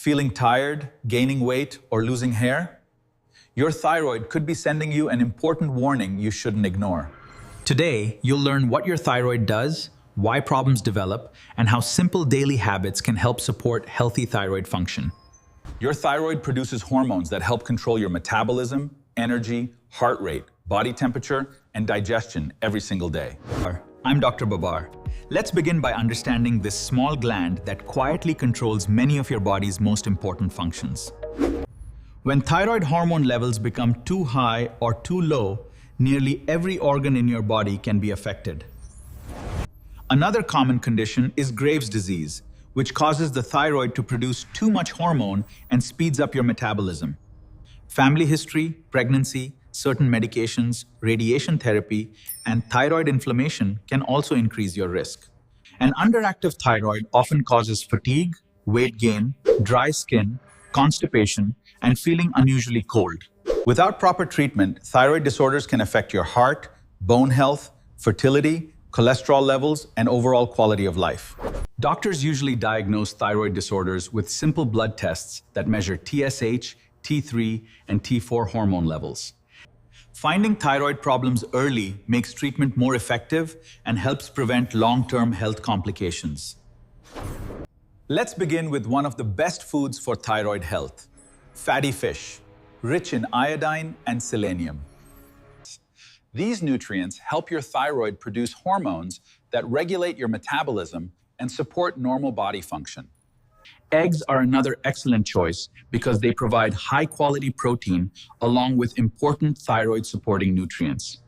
Feeling tired, gaining weight, or losing hair? Your thyroid could be sending you an important warning you shouldn't ignore. Today, you'll learn what your thyroid does, why problems develop, and how simple daily habits can help support healthy thyroid function. Your thyroid produces hormones that help control your metabolism, energy, heart rate, body temperature, and digestion every single day. I'm Dr. Babar. Let's begin by understanding this small gland that quietly controls many of your body's most important functions. When thyroid hormone levels become too high or too low, nearly every organ in your body can be affected. Another common condition is Graves' disease, which causes the thyroid to produce too much hormone and speeds up your metabolism. Family history, pregnancy, certain medications, radiation therapy, and thyroid inflammation can also increase your risk. An underactive thyroid often causes fatigue, weight gain, dry skin, constipation, and feeling unusually cold. Without proper treatment, thyroid disorders can affect your heart, bone health, fertility, cholesterol levels, and overall quality of life. Doctors usually diagnose thyroid disorders with simple blood tests that measure TSH, T3, and T4 hormone levels. Finding thyroid problems early makes treatment more effective and helps prevent long-term health complications. Let's begin with one of the best foods for thyroid health: fatty fish, rich in iodine and selenium. These nutrients help your thyroid produce hormones that regulate your metabolism and support normal body function. Eggs are another excellent choice because they provide high-quality protein along with important thyroid-supporting nutrients.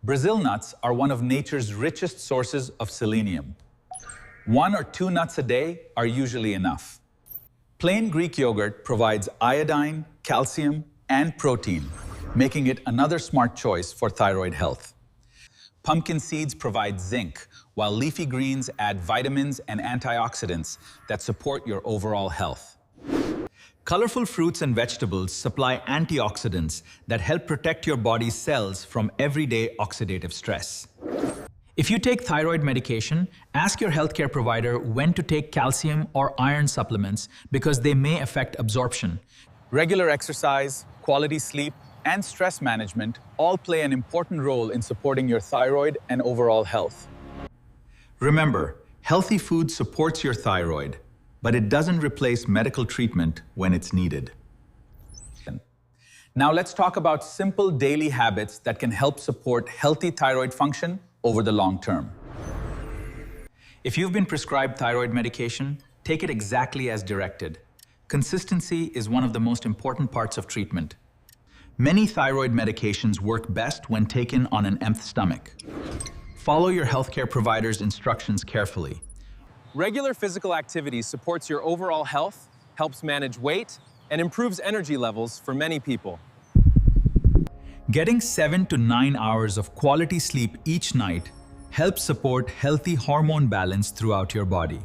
Brazil nuts are one of nature's richest sources of selenium. 1 or 2 nuts a day are usually enough. Plain Greek yogurt provides iodine, calcium, and protein, making it another smart choice for thyroid health. Pumpkin seeds provide zinc, while leafy greens add vitamins and antioxidants that support your overall health. Colorful fruits and vegetables supply antioxidants that help protect your body's cells from everyday oxidative stress. If you take thyroid medication, ask your healthcare provider when to take calcium or iron supplements because they may affect absorption. Regular exercise, quality sleep, and stress management all play an important role in supporting your thyroid and overall health. Remember, healthy food supports your thyroid, but it doesn't replace medical treatment when it's needed. Now let's talk about simple daily habits that can help support healthy thyroid function over the long term. If you've been prescribed thyroid medication, take it exactly as directed. Consistency is one of the most important parts of treatment. Many thyroid medications work best when taken on an empty stomach. Follow your healthcare provider's instructions carefully. Regular physical activity supports your overall health, helps manage weight, and improves energy levels for many people. Getting 7 to 9 hours of quality sleep each night helps support healthy hormone balance throughout your body.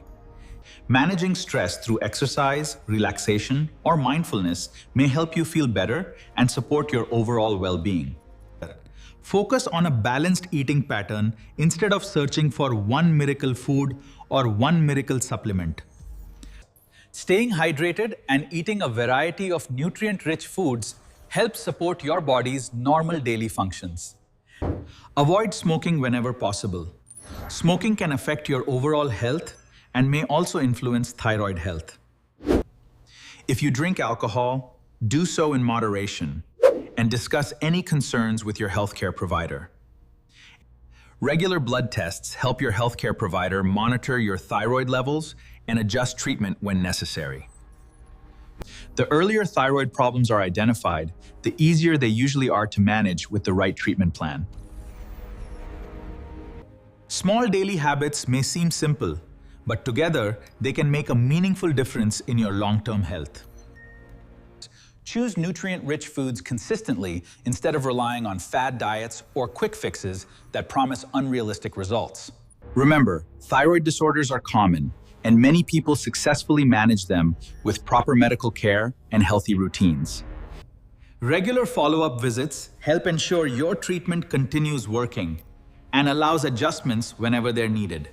Managing stress through exercise, relaxation, or mindfulness may help you feel better and support your overall well-being. Focus on a balanced eating pattern instead of searching for one miracle food or one miracle supplement. Staying hydrated and eating a variety of nutrient-rich foods helps support your body's normal daily functions. Avoid smoking whenever possible. Smoking can affect your overall health and may also influence thyroid health. If you drink alcohol, do so in moderation and discuss any concerns with your healthcare provider. Regular blood tests help your healthcare provider monitor your thyroid levels and adjust treatment when necessary. The earlier thyroid problems are identified, the easier they usually are to manage with the right treatment plan. Small daily habits may seem simple, but together they can make a meaningful difference in your long-term health. Choose nutrient-rich foods consistently instead of relying on fad diets or quick fixes that promise unrealistic results. Remember, thyroid disorders are common, and many people successfully manage them with proper medical care and healthy routines. Regular follow-up visits help ensure your treatment continues working and allows adjustments whenever they're needed.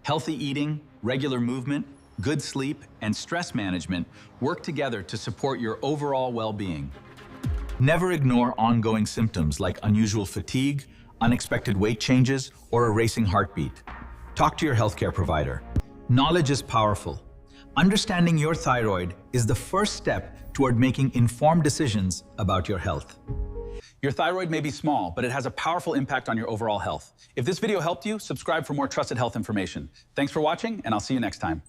Healthy eating, regular movement, good sleep, and stress management work together to support your overall well-being. Never ignore ongoing symptoms like unusual fatigue, unexpected weight changes, or a racing heartbeat. Talk to your healthcare provider. Knowledge is powerful. Understanding your thyroid is the first step toward making informed decisions about your health. Your thyroid may be small, but it has a powerful impact on your overall health. If this video helped you, subscribe for more trusted health information. Thanks for watching, and I'll see you next time.